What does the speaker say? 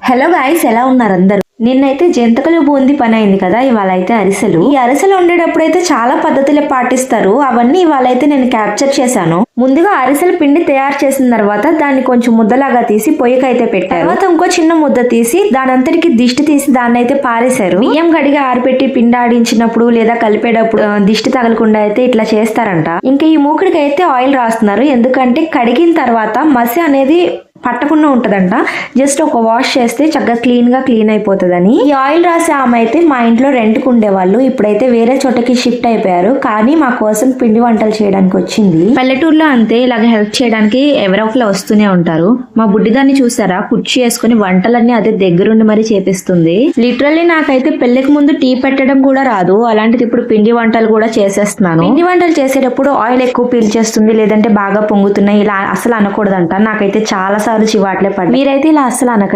Hello guys, ఎలా ఉన్నారు అందరూ? నిన్నైతే జంతికలు బూంది పని అయింది కదా, ఇవాళ అయితే అరిసెలు. ఈ అరిసెలు వండేటప్పుడు అయితే చాలా పద్ధతులు పాటిస్తారు, అవన్నీ ఇవాళ అయితే నేను క్యాప్చర్ చేశాను. ముందుగా అరిసెల పిండి తయారు చేసిన తర్వాత దాన్ని కొంచెం ముద్దలాగా తీసి పొయ్యికైతే పెట్టారు. తర్వాత ఇంకో చిన్న ముద్ద తీసి దాని అంతటికి దిష్టి తీసి దాన్ని అయితే పారేశారు. బియ్యం కడిగి ఆరిపెట్టి పిండి ఆడించినప్పుడు లేదా కలిపేటప్పుడు దిష్టి తగలకుండా అయితే ఇట్లా చేస్తారంట. ఇంకా ఈ మూకుడికి అయితే ఆయిల్ రాస్తున్నారు, ఎందుకంటే కడిగిన తర్వాత మసి అనేది పట్టకుండా ఉంటదంట. జస్ట్ ఒక వాష్ చేస్తే చక్కగా క్లీన్ అయిపోతుందని ఈ ఆయిల్ రాసే ఆమె అయితే మా ఇంట్లో రెంట్కు ఉండేవాళ్ళు, ఇప్పుడైతే వేరే చోటకి షిఫ్ట్ అయిపోయారు. కానీ మా కోసం పిండి వంటలు చేయడానికి వచ్చింది. పల్లెటూరులో అంతే, ఇలాగ హెల్ప్ చేయడానికి ఎవరో ఒకరు వస్తూనే ఉంటారు. మా బుడ్డిదాన్ని చూసారా, కుర్చీ వేసుకుని వంటలన్నీ అదే దగ్గరుండి మరీ చేపిస్తుంది. లిటరల్లీ నాకైతే పెళ్లికి ముందు టీ పెట్టడం కూడా రాదు, అలాంటిది ఇప్పుడు పిండి వంటలు కూడా చేసేస్తున్నాను. పిండి వంటలు చేసేటప్పుడు ఆయిల్ ఎక్కువ పీల్చేస్తుంది, లేదంటే బాగా పొంగుతున్నాయి ఇలా అసలు అనకూడదంట. నాకైతే చాలా సార్లు చివాట్లే పడి, మీరైతే ఇలా అసలు అనకండి.